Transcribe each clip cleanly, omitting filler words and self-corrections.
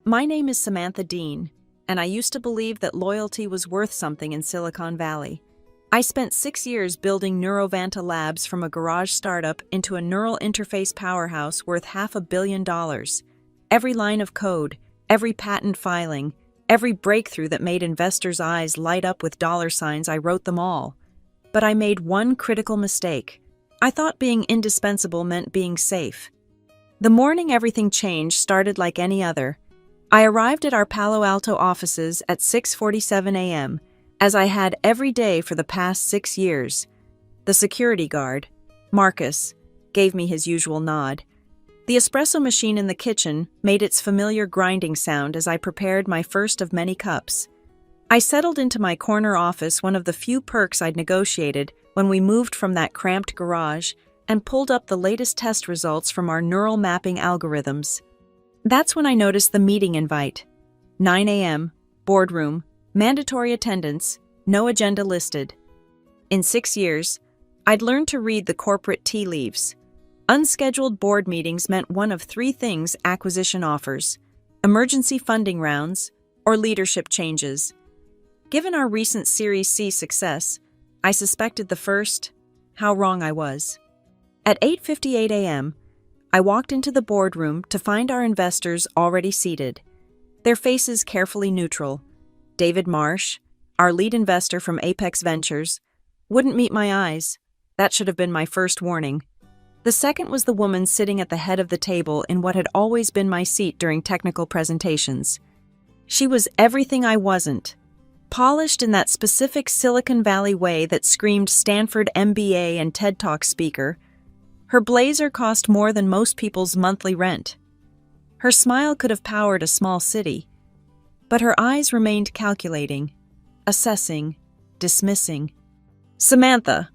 My name is Samantha Dean, and I used to believe that loyalty was worth something in Silicon Valley. I spent 6 years building Neurovanta labs from a garage startup into a neural interface powerhouse worth $500 million. Every line of code, every patent filing, every breakthrough that made investors' eyes light up with dollar signs, I wrote them all. But I made one critical mistake. I thought being indispensable meant being safe. The morning everything changed started like any other. I arrived at our Palo Alto offices at 6:47 a.m., as I had every day for the past 6 years. The security guard, Marcus, gave me his usual nod. The espresso machine in the kitchen made its familiar grinding sound as I prepared my first of many cups. I settled into my corner office, one of the few perks I'd negotiated when we moved from that cramped garage, and pulled up the latest test results from our neural mapping algorithms. That's when I noticed the meeting invite. 9 a.m., boardroom, mandatory attendance, no agenda listed. In 6 years, I'd learned to read the corporate tea leaves. Unscheduled board meetings meant one of 3 things: acquisition offers, emergency funding rounds, or leadership changes. Given our recent Series C success, I suspected the first. How wrong I was. At 8:58 a.m., I walked into the boardroom to find our investors already seated, their faces carefully neutral. David Marsh, our lead investor from Apex Ventures, wouldn't meet my eyes. That should have been my first warning. The second was the woman sitting at the head of the table in what had always been my seat during technical presentations. She was everything I wasn't. Polished in that specific Silicon Valley way that screamed Stanford MBA and TED Talk speaker. Her blazer cost more than most people's monthly rent. Her smile could have powered a small city. But her eyes remained calculating, assessing, dismissing. "Samantha."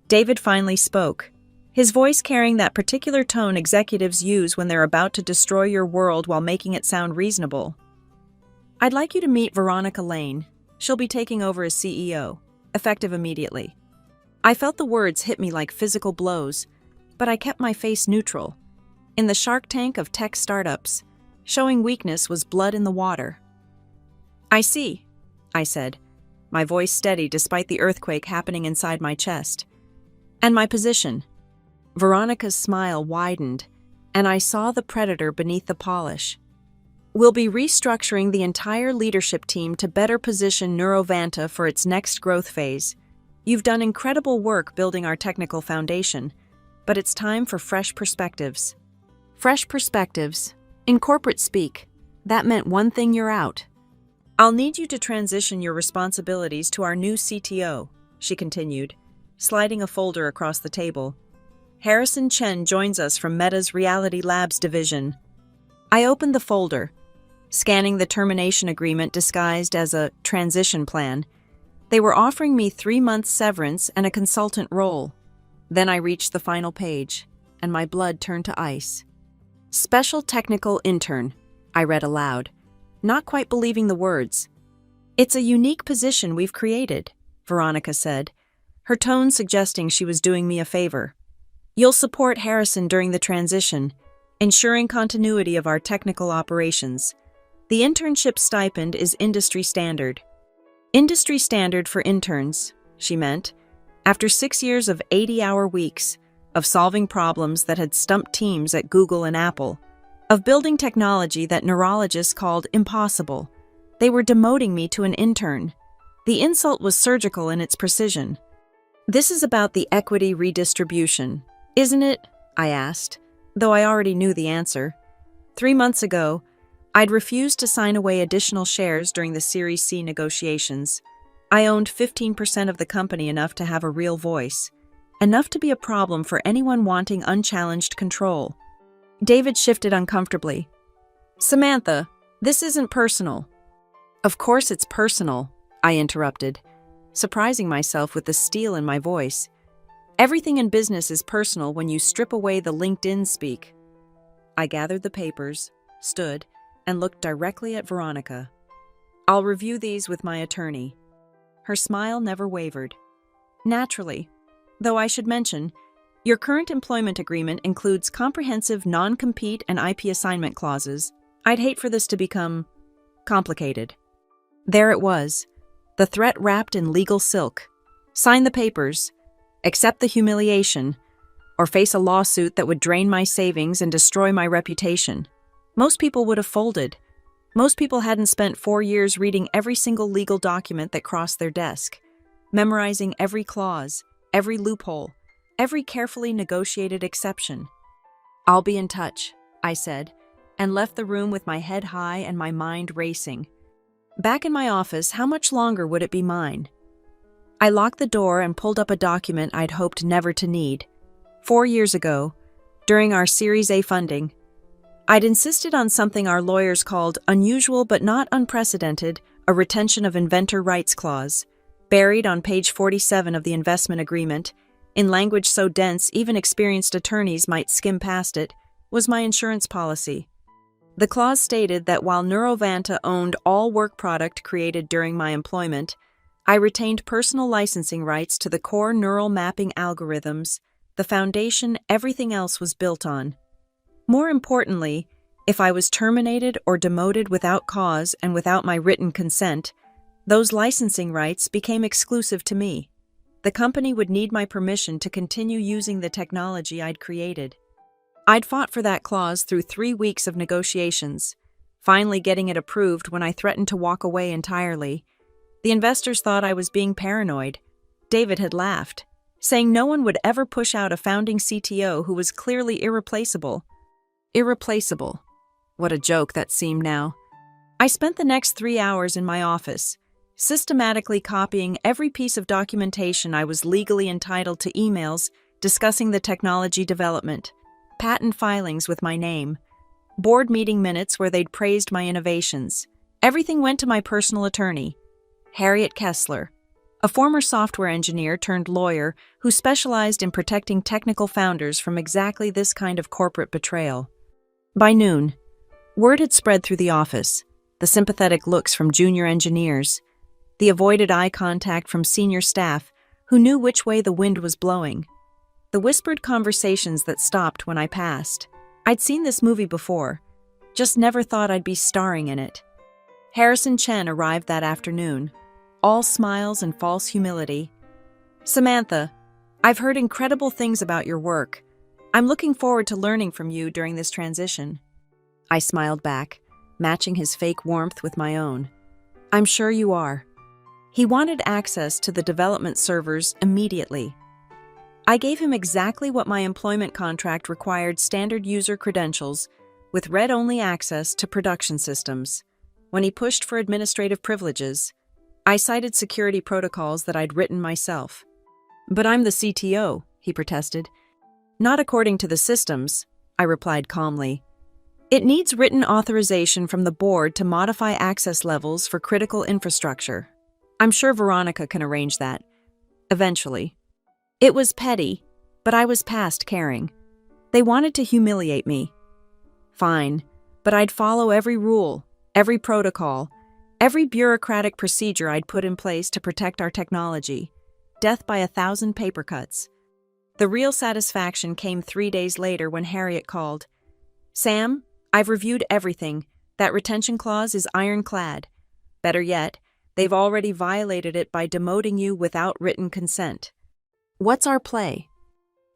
David finally spoke, his voice carrying that particular tone executives use when they're about to destroy your world while making it sound reasonable. "I'd like you to meet Veronica Lane. She'll be taking over as CEO, effective immediately." I felt the words hit me like physical blows, but I kept my face neutral. In the Shark Tank of tech startups, showing weakness was blood in the water. "I see," I said, my voice steady despite the earthquake happening inside my chest. "And my position." Veronica's smile widened, and I saw the predator beneath the polish. "We'll be restructuring the entire leadership team to better position Neurovanta for its next growth phase. You've done incredible work building our technical foundation, but it's time for fresh perspectives." Fresh perspectives. In corporate speak, that meant one thing: you're out. "I'll need you to transition your responsibilities to our new CTO," she continued, sliding a folder across the table. "Harrison Chen joins us from Meta's Reality Labs division." I opened the folder, scanning the termination agreement disguised as a transition plan. They were offering me 3 months severance and a consultant role. Then I reached the final page, and my blood turned to ice. "Special Technical Intern," I read aloud, not quite believing the words. "It's a unique position we've created," Veronica said, her tone suggesting she was doing me a favor. "You'll support Harrison during the transition, ensuring continuity of our technical operations. The internship stipend is industry standard." Industry standard for interns, she meant. After 6 years of 80-hour weeks, of solving problems that had stumped teams at Google and Apple, of building technology that neurologists called impossible, they were demoting me to an intern. The insult was surgical in its precision. "This is about the equity redistribution, isn't it?" I asked, though I already knew the answer. 3 months ago, I'd refused to sign away additional shares during the Series C negotiations. I owned 15% of the company, enough to have a real voice, enough to be a problem for anyone wanting unchallenged control. David shifted uncomfortably. "Samantha, this isn't personal." "Of course it's personal," I interrupted, surprising myself with the steel in my voice. "Everything in business is personal when you strip away the LinkedIn speak." I gathered the papers, stood, and looked directly at Veronica. "I'll review these with my attorney." Her smile never wavered. "Naturally. Though I should mention, your current employment agreement includes comprehensive non-compete and IP assignment clauses. I'd hate for this to become complicated. There it was, the threat wrapped in legal silk. Sign the papers, accept the humiliation, or face a lawsuit that would drain my savings and destroy my reputation. Most people would have folded. Most people hadn't spent 4 years reading every single legal document that crossed their desk, memorizing every clause, every loophole, every carefully negotiated exception. "I'll be in touch," I said, and left the room with my head high and my mind racing. Back in my office, how much longer would it be mine? I locked the door and pulled up a document I'd hoped never to need. 4 years ago, during our Series A funding, I'd insisted on something our lawyers called unusual but not unprecedented, a retention of inventor rights clause, buried on page 47 of the investment agreement, in language so dense even experienced attorneys might skim past it, was my insurance policy. The clause stated that while Neurovanta owned all work product created during my employment, I retained personal licensing rights to the core neural mapping algorithms, the foundation everything else was built on. More importantly, if I was terminated or demoted without cause and without my written consent, those licensing rights became exclusive to me. The company would need my permission to continue using the technology I'd created. I'd fought for that clause through 3 weeks of negotiations, finally getting it approved when I threatened to walk away entirely. The investors thought I was being paranoid. David had laughed, saying no one would ever push out a founding CTO who was clearly irreplaceable. Irreplaceable. What a joke that seemed now. I spent the next 3 hours in my office, systematically copying every piece of documentation I was legally entitled to emails discussing the technology development, patent filings with my name, board meeting minutes where they'd praised my innovations. Everything went to my personal attorney, Harriet Kessler, a former software engineer turned lawyer who specialized in protecting technical founders from exactly this kind of corporate betrayal. By noon, word had spread through the office, the sympathetic looks from junior engineers, the avoided eye contact from senior staff who knew which way the wind was blowing, the whispered conversations that stopped when I passed. I'd seen this movie before, just never thought I'd be starring in it. Harrison Chen arrived that afternoon, all smiles and false humility. "Samantha, I've heard incredible things about your work. I'm looking forward to learning from you during this transition." I smiled back, matching his fake warmth with my own. "I'm sure you are." He wanted access to the development servers immediately. I gave him exactly what my employment contract required: standard user credentials with read-only access to production systems. When he pushed for administrative privileges, I cited security protocols that I'd written myself. "But I'm the CTO," he protested. "Not according to the systems," I replied calmly. "It needs written authorization from the board to modify access levels for critical infrastructure. I'm sure Veronica can arrange that. Eventually." It was petty, but I was past caring. They wanted to humiliate me. Fine, but I'd follow every rule, every protocol, every bureaucratic procedure I'd put in place to protect our technology. Death by 1,000 paper cuts. The real satisfaction came 3 days later when Harriet called. "Sam, I've reviewed everything. That retention clause is ironclad. Better yet, they've already violated it by demoting you without written consent. What's our play?"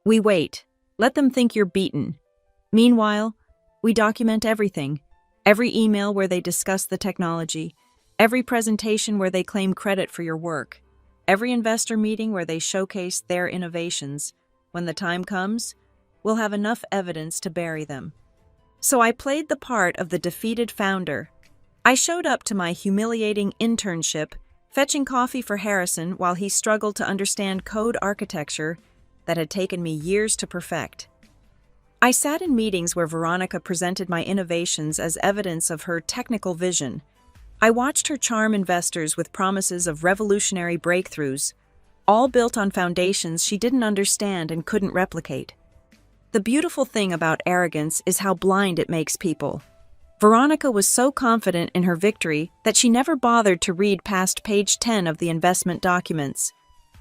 "We wait. Let them think you're beaten. Meanwhile, we document everything. Every email where they discuss the technology, every presentation where they claim credit for your work, every investor meeting where they showcase their innovations. When the time comes, we'll have enough evidence to bury them." So I played the part of the defeated founder. I showed up to my humiliating internship, fetching coffee for Harrison while he struggled to understand code architecture that had taken me years to perfect. I sat in meetings where Veronica presented my innovations as evidence of her technical vision. I watched her charm investors with promises of revolutionary breakthroughs, all built on foundations she didn't understand and couldn't replicate. The beautiful thing about arrogance is how blind it makes people. Veronica was so confident in her victory that she never bothered to read past page 10 of the investment documents.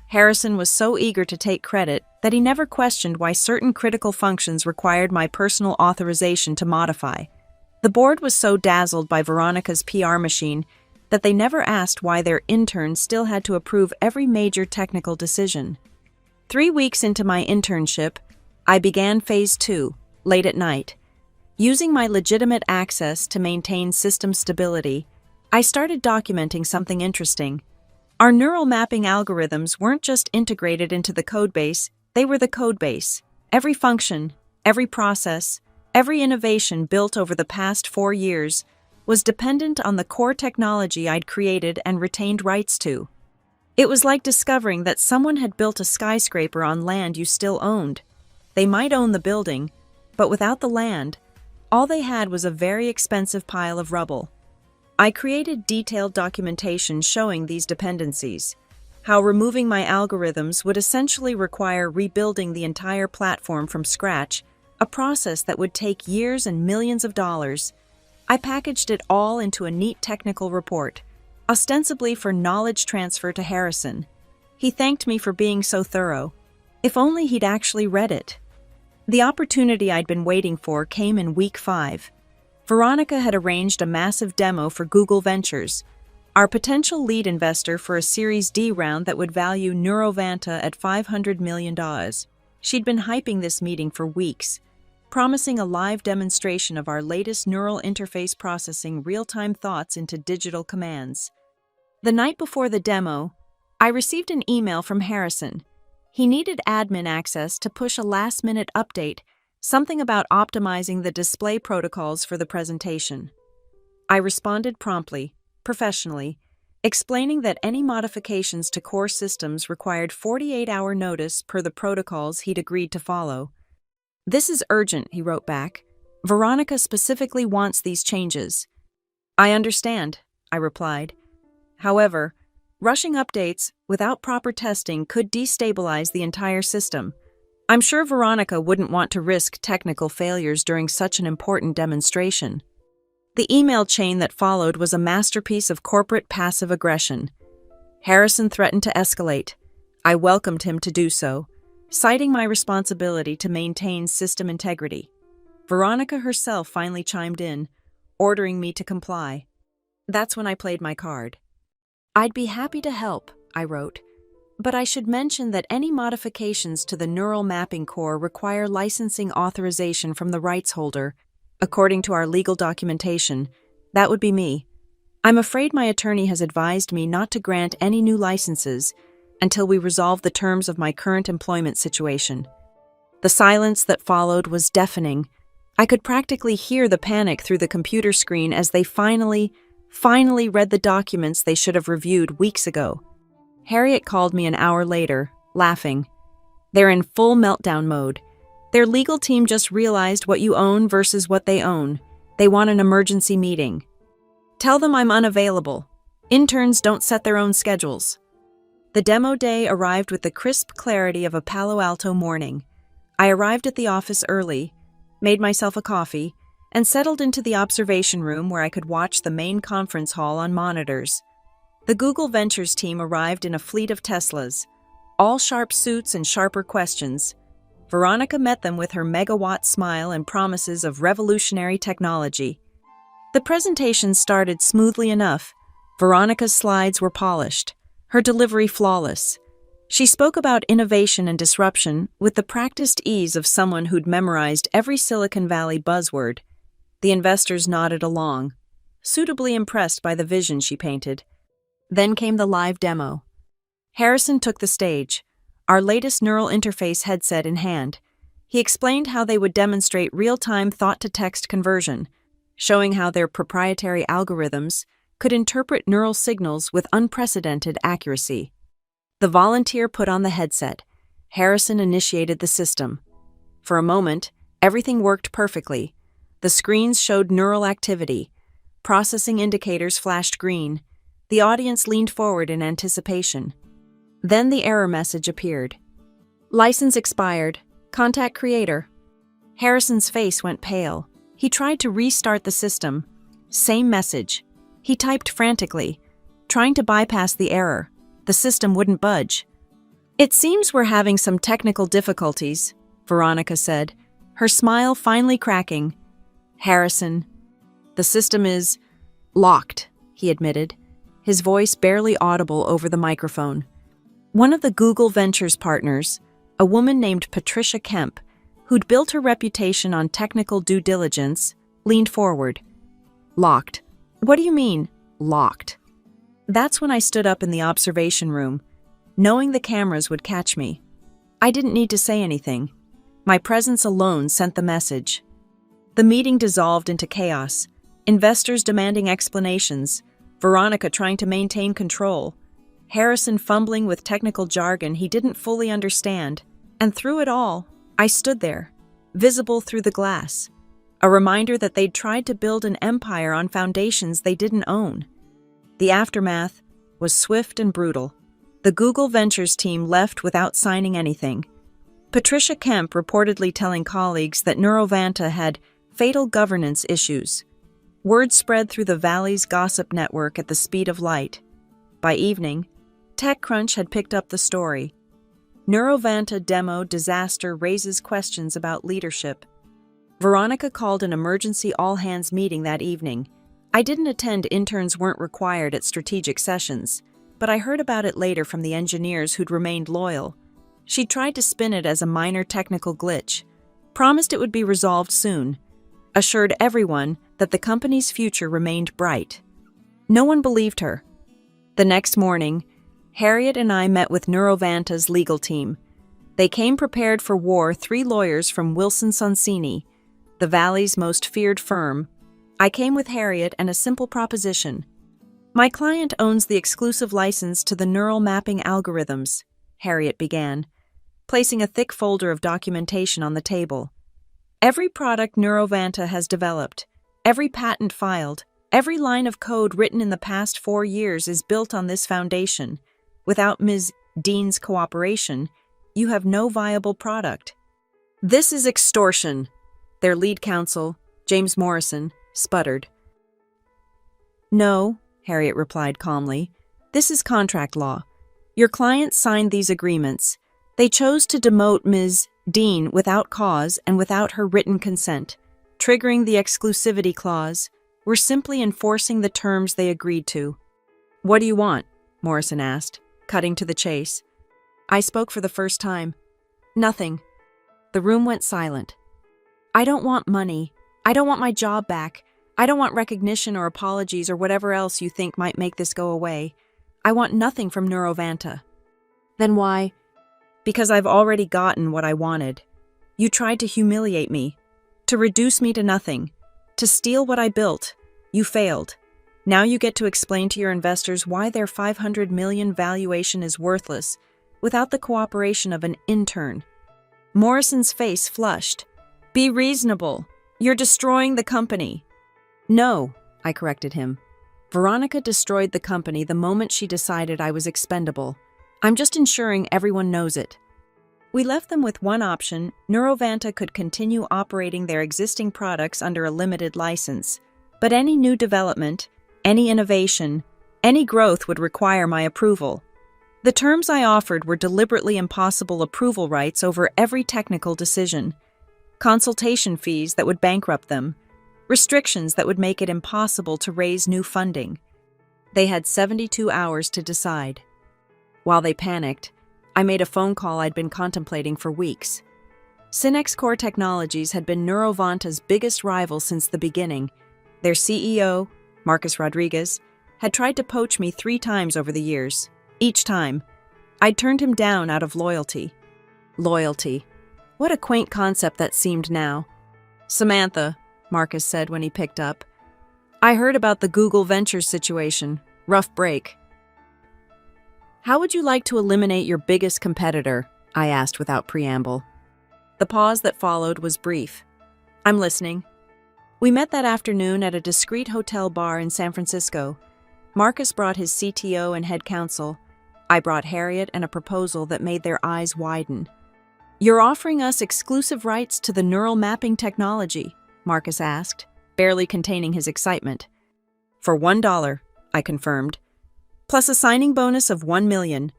Harrison was so eager to take credit that he never questioned why certain critical functions required my personal authorization to modify. The board was so dazzled by Veronica's PR machine that they never asked why their intern still had to approve every major technical decision. 3 weeks into my internship, I began Phase 2, late at night. Using my legitimate access to maintain system stability, I started documenting something interesting. Our neural mapping algorithms weren't just integrated into the codebase, they were the codebase. Every function, every process, every innovation built over the past 4 years was dependent on the core technology I'd created and retained rights to. It was like discovering that someone had built a skyscraper on land you still owned. They might own the building, but without the land, all they had was a very expensive pile of rubble. I created detailed documentation showing these dependencies, how removing my algorithms would essentially require rebuilding the entire platform from scratch, a process that would take years and millions of dollars. I packaged it all into a neat technical report, ostensibly for knowledge transfer to Harrison. He thanked me for being so thorough. If only he'd actually read it. The opportunity I'd been waiting for came in week 5. Veronica had arranged a massive demo for Google Ventures, our potential lead investor for a Series D round that would value Neurovanta at $500 million. She'd been hyping this meeting for weeks, promising a live demonstration of our latest neural interface processing real-time thoughts into digital commands. The night before the demo, I received an email from Harrison. He needed admin access to push a last-minute update, something about optimizing the display protocols for the presentation. I responded promptly, professionally, explaining that any modifications to core systems required 48-hour notice per the protocols he'd agreed to follow. "This is urgent," he wrote back. "Veronica specifically wants these changes." "I understand," I replied. "However, rushing updates without proper testing could destabilize the entire system. I'm sure Veronica wouldn't want to risk technical failures during such an important demonstration." The email chain that followed was a masterpiece of corporate passive aggression. Harrison threatened to escalate. I welcomed him to do so, citing my responsibility to maintain system integrity. Veronica herself finally chimed in, ordering me to comply. That's when I played my card. "I'd be happy to help," I wrote, "but I should mention that any modifications to the neural mapping core require licensing authorization from the rights holder. According to our legal documentation, that would be me. I'm afraid my attorney has advised me not to grant any new licenses until we resolve the terms of my current employment situation." The silence that followed was deafening. I could practically hear the panic through the computer screen as they finally read the documents they should have reviewed weeks ago. Harriet called me an hour later, laughing. "They're in full meltdown mode. Their legal team just realized what you own versus what they own. They want an emergency meeting. Tell them I'm unavailable. Interns don't set their own schedules." The demo day arrived with the crisp clarity of a Palo Alto morning. I arrived at the office early, made myself a coffee, and settled into the observation room where I could watch the main conference hall on monitors. The Google Ventures team arrived in a fleet of Teslas, all sharp suits and sharper questions. Veronica met them with her megawatt smile and promises of revolutionary technology. The presentation started smoothly enough. Veronica's slides were polished, her delivery flawless. She spoke about innovation and disruption with the practiced ease of someone who'd memorized every Silicon Valley buzzword. The investors nodded along, suitably impressed by the vision she painted. Then came the live demo. Harrison took the stage, our latest neural interface headset in hand. He explained how they would demonstrate real-time thought-to-text conversion, showing how their proprietary algorithms could interpret neural signals with unprecedented accuracy. The volunteer put on the headset. Harrison initiated the system. For a moment, everything worked perfectly. The screens showed neural activity. Processing indicators flashed green. The audience leaned forward in anticipation. Then the error message appeared. "License expired. Contact creator." Harrison's face went pale. He tried to restart the system. Same message. He typed frantically, trying to bypass the error. The system wouldn't budge. "It seems we're having some technical difficulties," Veronica said, her smile finally cracking. "Harrison, The system is locked, he admitted, his voice barely audible over the microphone. One of the Google Ventures partners, a woman named Patricia Kemp, who'd built her reputation on technical due diligence, leaned forward. Locked. What do you mean, locked? That's when I stood up in the observation room, knowing the cameras would catch me. I didn't need to say anything. My presence alone sent the message. The meeting dissolved into chaos, investors demanding explanations, Veronica trying to maintain control, Harrison fumbling with technical jargon he didn't fully understand, and through it all, I stood there, visible through the glass, a reminder that they'd tried to build an empire on foundations they didn't own. The aftermath was swift and brutal. The Google Ventures team left without signing anything. Patricia Kemp reportedly telling colleagues that Neurovanta had fatal governance issues. Word spread through the Valley's gossip network at the speed of light. By evening, TechCrunch had picked up the story. Neurovanta demo disaster raises questions about leadership. Veronica called an emergency all-hands meeting that evening. I didn't attend. Interns weren't required at strategic sessions, but I heard about it later from the engineers who'd remained loyal. She tried to spin it as a minor technical glitch, promised it would be resolved soon, assured everyone that the company's future remained bright. No one believed her. The next morning, Harriet and I met with Neurovanta's legal team. They came prepared for war, 3 lawyers from Wilson Sonsini, the Valley's most feared firm. I came with Harriet and a simple proposition. My client owns the exclusive license to the neural mapping algorithms, Harriet began, placing a thick folder of documentation on the table. Every product Neurovanta has developed, every patent filed, every line of code written in the past 4 years is built on this foundation. Without Ms. Dean's cooperation, you have no viable product. This is extortion, their lead counsel, James Morrison, sputtered. No, Harriet replied calmly. This is contract law. Your client signed these agreements. They chose to demote Ms. Dean without cause and without her written consent, triggering the exclusivity clause. We're simply enforcing the terms they agreed to. What do you want? Morrison asked, cutting to the chase. I spoke for the first time. Nothing. The room went silent. I don't want money. I don't want my job back. I don't want recognition or apologies or whatever else you think might make this go away. I want nothing from Neurovanta. Then why? Because I've already gotten what I wanted. You tried to humiliate me, to reduce me to nothing, to steal what I built. You failed. Now you get to explain to your investors why their $500 million valuation is worthless without the cooperation of an intern. Morrison's face flushed. Be reasonable. You're destroying the company. No, I corrected him. Veronica destroyed the company the moment she decided I was expendable. I'm just ensuring everyone knows it. We left them with one option. Neurovanta could continue operating their existing products under a limited license, but any new development, any innovation, any growth would require my approval. The terms I offered were deliberately impossible approval rights over every technical decision, consultation fees that would bankrupt them, restrictions that would make it impossible to raise new funding. They had 72 hours to decide. While they panicked, I made a phone call I'd been contemplating for weeks. Synex Core Technologies had been Neurovanta's biggest rival since the beginning. Their CEO, Marcus Rodriguez, had tried to poach me 3 times over the years. Each time, I'd turned him down out of loyalty. Loyalty. What a quaint concept that seemed now. Samantha, Marcus said when he picked up. I heard about the Google Ventures situation. Rough break. How would you like to eliminate your biggest competitor? I asked without preamble. The pause that followed was brief. I'm listening. We met that afternoon at a discreet hotel bar in San Francisco. Marcus brought his CTO and head counsel. I brought Harriet and a proposal that made their eyes widen. You're offering us exclusive rights to the neural mapping technology, Marcus asked, barely containing his excitement. For $1, I confirmed, plus a signing bonus of $1 million,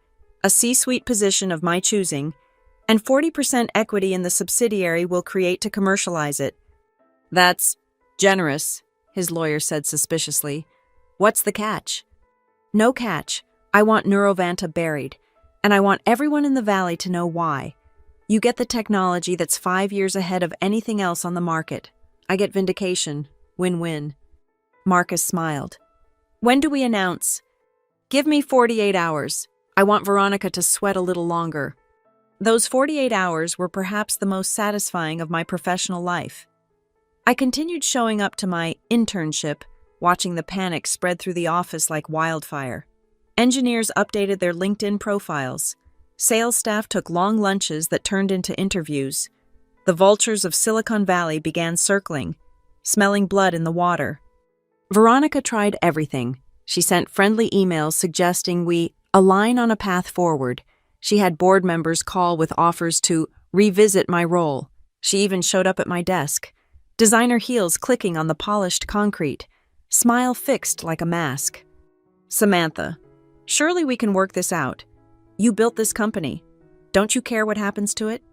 a C-suite position of my choosing, and 40% equity in the subsidiary we'll create to commercialize it. That's generous, his lawyer said suspiciously. "What's the catch?" "No catch. I want Neurovanta buried, and I want everyone in the valley to know why. You get the technology that's 5 years ahead of anything else on the market. I get vindication. Win-win." Marcus smiled. "When do we announce?" "Give me 48 hours. I want Veronica to sweat a little longer." Those 48 hours were perhaps the most satisfying of my professional life. I continued showing up to my internship, watching the panic spread through the office like wildfire. Engineers updated their LinkedIn profiles. Sales staff took long lunches that turned into interviews. The vultures of Silicon Valley began circling, smelling blood in the water. Veronica tried everything. She sent friendly emails suggesting we align on a path forward. She had board members call with offers to revisit my role. She even showed up at my desk, designer heels clicking on the polished concrete, smile fixed like a mask. "Samantha, surely we can work this out. You built this company. Don't you care what happens to it?"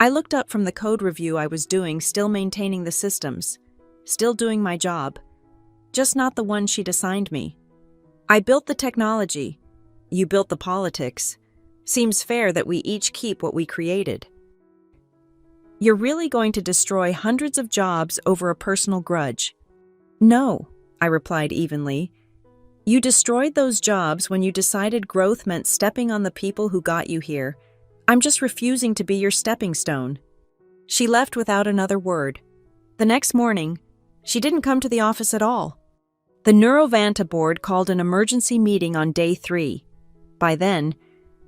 I looked up from the code review I was doing, still maintaining the systems, still doing my job, just not the one she'd assigned me. "I built the technology. You built the politics. Seems fair that we each keep what we created." "You're really going to destroy hundreds of jobs over a personal grudge?" "No," I replied evenly. "You destroyed those jobs when you decided growth meant stepping on the people who got you here. I'm just refusing to be your stepping stone." She left without another word. The next morning, she didn't come to the office at all. The Neurovanta board called an emergency meeting on day 3. By then,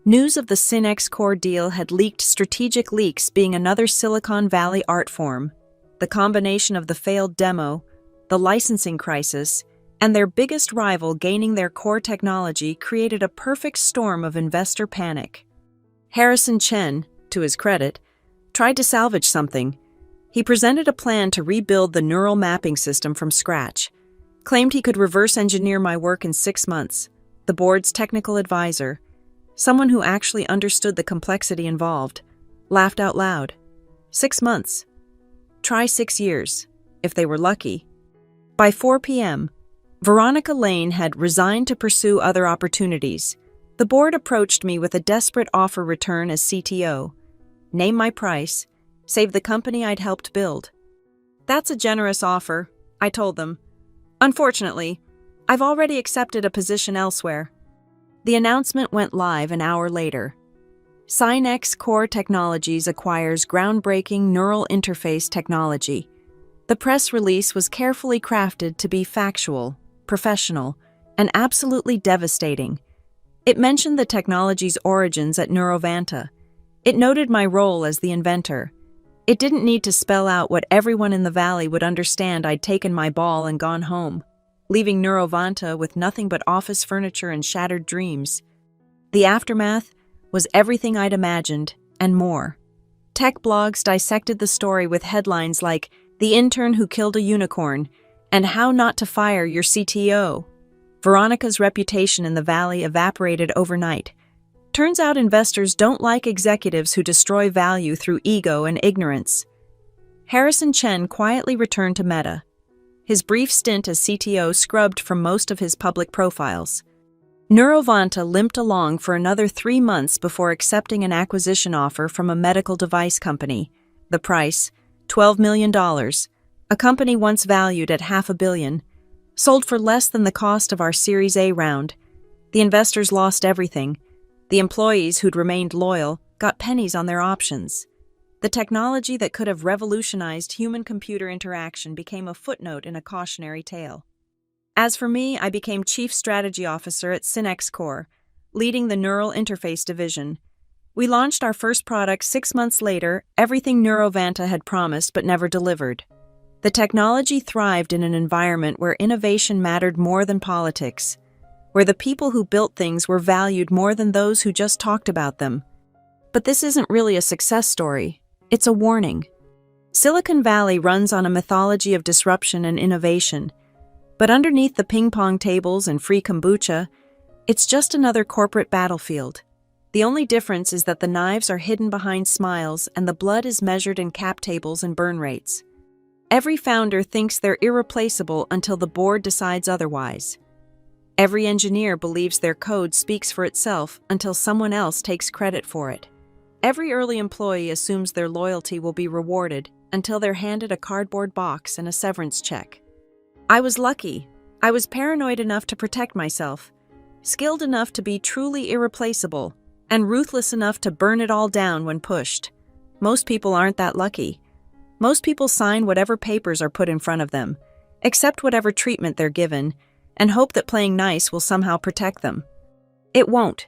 news of the Synex Core deal had leaked, strategic leaks being another Silicon Valley art form. The combination of the failed demo, the licensing crisis, and their biggest rival gaining their core technology created a perfect storm of investor panic. Harrison Chen, to his credit, tried to salvage something. He presented a plan to rebuild the neural mapping system from scratch, claimed he could reverse engineer my work in 6 months. The board's technical advisor, someone who actually understood the complexity involved, laughed out loud. 6 months. Try 6 years, if they were lucky. By 4 p.m., Veronica Lane had resigned to pursue other opportunities. The board approached me with a desperate offer return as CTO. Name my price, save the company I'd helped build. "That's a generous offer," I told them. "Unfortunately, I've already accepted a position elsewhere." The announcement went live an hour later. Synex Core Technologies acquires groundbreaking neural interface technology. The press release was carefully crafted to be factual, professional, and absolutely devastating. It mentioned the technology's origins at Neurovanta. It noted my role as the inventor. It didn't need to spell out what everyone in the valley would understand. I'd taken my ball and gone home, leaving Neurovanta with nothing but office furniture and shattered dreams. The aftermath was everything I'd imagined, and more. Tech blogs dissected the story with headlines like "The Intern Who Killed a Unicorn" and "How Not to Fire Your CTO." Veronica's reputation in the valley evaporated overnight. Turns out investors don't like executives who destroy value through ego and ignorance. Harrison Chen quietly returned to Meta. His brief stint as CTO scrubbed from most of his public profiles. Neurovanta limped along for another 3 months before accepting an acquisition offer from a medical device company. The price, $12 million, a company once valued at $500 million, sold for less than the cost of our Series A round. The investors lost everything. The employees who'd remained loyal got pennies on their options. The technology that could have revolutionized human-computer interaction became a footnote in a cautionary tale. As for me, I became Chief Strategy Officer at Synex Core, leading the Neural Interface Division. We launched our first product 6 months later, everything Neurovanta had promised but never delivered. The technology thrived in an environment where innovation mattered more than politics, where the people who built things were valued more than those who just talked about them. But this isn't really a success story. It's a warning. Silicon Valley runs on a mythology of disruption and innovation, but underneath the ping-pong tables and free kombucha, it's just another corporate battlefield. The only difference is that the knives are hidden behind smiles and the blood is measured in cap tables and burn rates. Every founder thinks they're irreplaceable until the board decides otherwise. Every engineer believes their code speaks for itself until someone else takes credit for it. Every early employee assumes their loyalty will be rewarded until they're handed a cardboard box and a severance check. I was lucky. I was paranoid enough to protect myself, skilled enough to be truly irreplaceable, and ruthless enough to burn it all down when pushed. Most people aren't that lucky. Most people sign whatever papers are put in front of them, accept whatever treatment they're given, and hope that playing nice will somehow protect them. It won't.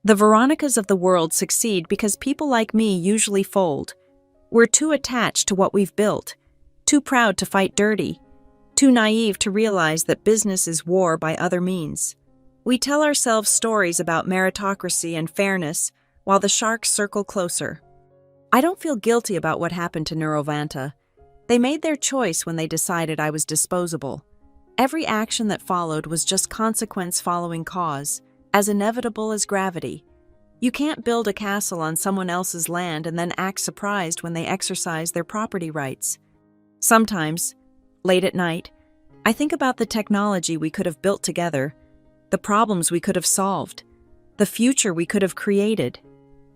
The Veronicas of the world succeed because people like me usually fold. We're too attached to what we've built, too proud to fight dirty, too naive to realize that business is war by other means. We tell ourselves stories about meritocracy and fairness while the sharks circle closer. I don't feel guilty about what happened to Neurovanta. They made their choice when they decided I was disposable. Every action that followed was just consequence following cause, as inevitable as gravity. You can't build a castle on someone else's land and then act surprised when they exercise their property rights. Sometimes, late at night, I think about the technology we could have built together, the problems we could have solved, the future we could have created.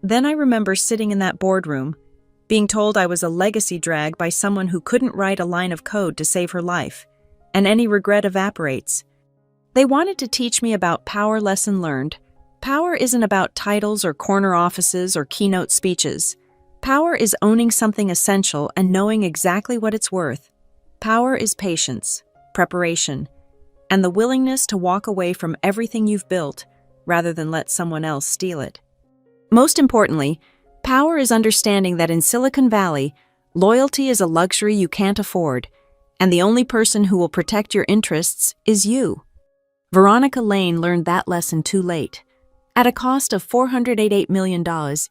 Then I remember sitting in that boardroom, being told I was a legacy drag by someone who couldn't write a line of code to save her life, and any regret evaporates. They wanted to teach me about power lesson learned. Power isn't about titles or corner offices or keynote speeches. Power is owning something essential and knowing exactly what it's worth. Power is patience, preparation, and the willingness to walk away from everything you've built rather than let someone else steal it. Most importantly, power is understanding that in Silicon Valley, loyalty is a luxury you can't afford, and the only person who will protect your interests is you. Veronica Lane learned that lesson too late. At a cost of $488 million,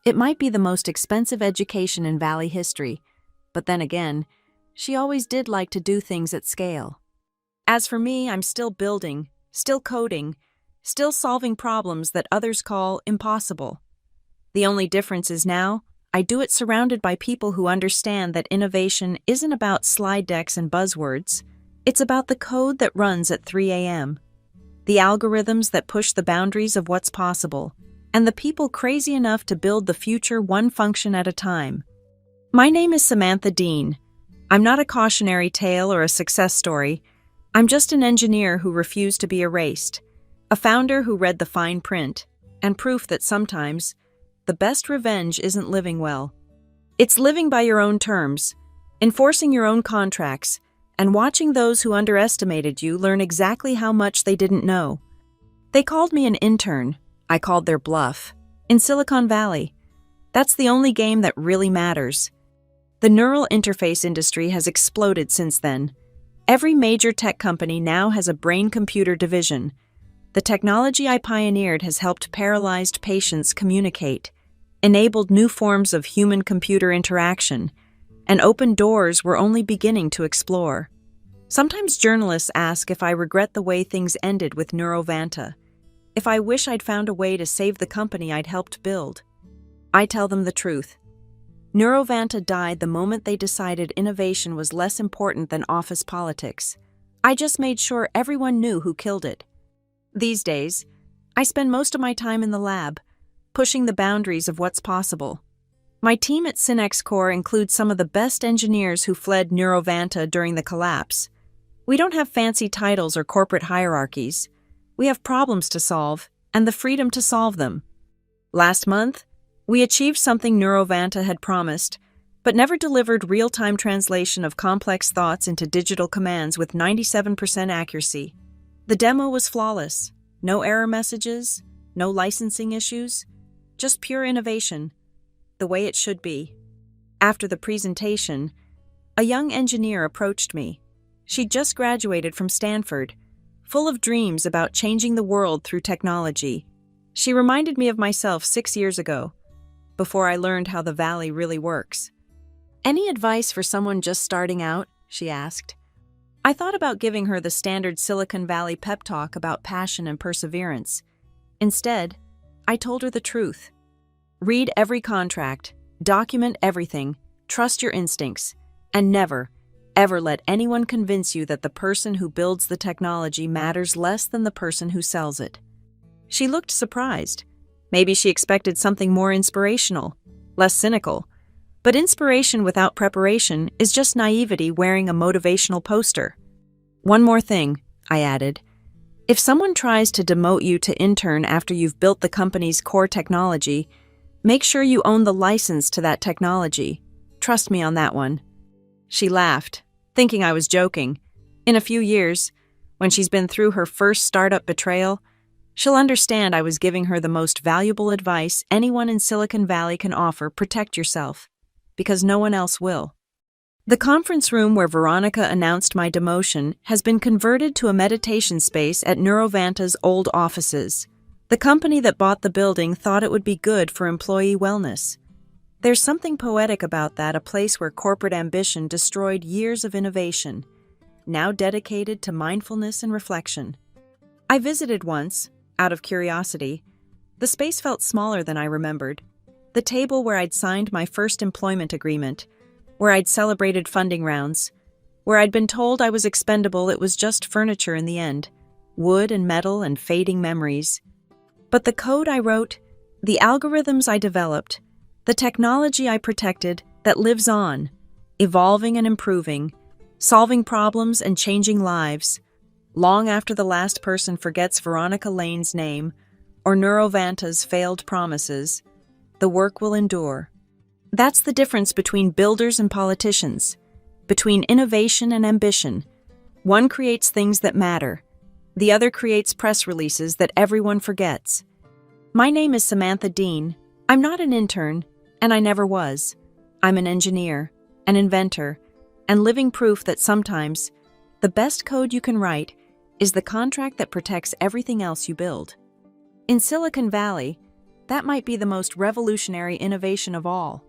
it might be the most expensive education in Valley history. But then again, she always did like to do things at scale. As for me, I'm still building, still coding, still solving problems that others call impossible. The only difference is now, I do it surrounded by people who understand that innovation isn't about slide decks and buzzwords. It's about the code that runs at 3 a.m., the algorithms that push the boundaries of what's possible, and the people crazy enough to build the future one function at a time. My name is Samantha Dean. I'm not a cautionary tale or a success story. I'm just an engineer who refused to be erased, a founder who read the fine print, and proof that sometimes the best revenge isn't living well. It's living by your own terms, enforcing your own contracts, and watching those who underestimated you learn exactly how much they didn't know. They called me an intern. I called their bluff. In Silicon Valley. That's the only game that really matters. The neural interface industry has exploded since then. Every major tech company now has a brain-computer division. The technology I pioneered has helped paralyzed patients communicate, enabled new forms of human-computer interaction, and opened doors we're only beginning to explore. Sometimes journalists ask if I regret the way things ended with Neurovanta, if I wish I'd found a way to save the company I'd helped build. I tell them the truth. Neurovanta died the moment they decided innovation was less important than office politics. I just made sure everyone knew who killed it. These days, I spend most of my time in the lab, pushing the boundaries of what's possible. My team at Synex Core includes some of the best engineers who fled Neurovanta during the collapse. We don't have fancy titles or corporate hierarchies. We have problems to solve and the freedom to solve them. Last month, we achieved something Neurovanta had promised, but never delivered real-time translation of complex thoughts into digital commands with 97% accuracy. The demo was flawless. No error messages, no licensing issues, just pure innovation. The way it should be. After the presentation, a young engineer approached me. She'd just graduated from Stanford, full of dreams about changing the world through technology. She reminded me of myself 6 years ago, before I learned how the Valley really works. "Any advice for someone just starting out?" she asked. I thought about giving her the standard Silicon Valley pep talk about passion and perseverance. Instead, I told her the truth. Read every contract, document everything, trust your instincts, and never, ever let anyone convince you that the person who builds the technology matters less than the person who sells it." She looked surprised. Maybe she expected something more inspirational, less cynical. But inspiration without preparation is just naivety wearing a motivational poster. "One more thing," I added. "If someone tries to demote you to intern after you've built the company's core technology, make sure you own the license to that technology. Trust me on that one." She laughed, thinking I was joking. In a few years, when she's been through her first startup betrayal, she'll understand I was giving her the most valuable advice anyone in Silicon Valley can offer: protect yourself, because no one else will. The conference room where Veronica announced my demotion has been converted to a meditation space at Neurovanta's old offices. The company that bought the building thought it would be good for employee wellness. There's something poetic about that, a place where corporate ambition destroyed years of innovation, now dedicated to mindfulness and reflection. I visited once, out of curiosity. The space felt smaller than I remembered. The table where I'd signed my first employment agreement, where I'd celebrated funding rounds, where I'd been told I was expendable, it was just furniture in the end, wood and metal and fading memories. But the code I wrote, the algorithms I developed, the technology I protected that lives on, evolving and improving, solving problems and changing lives, long after the last person forgets Veronica Lane's name or Neurovanta's failed promises, the work will endure. That's the difference between builders and politicians, between innovation and ambition. One creates things that matter. The other creates press releases that everyone forgets. My name is Samantha Dean. I'm not an intern, and I never was. I'm an engineer, an inventor, and living proof that sometimes the best code you can write is the contract that protects everything else you build. In Silicon Valley, that might be the most revolutionary innovation of all.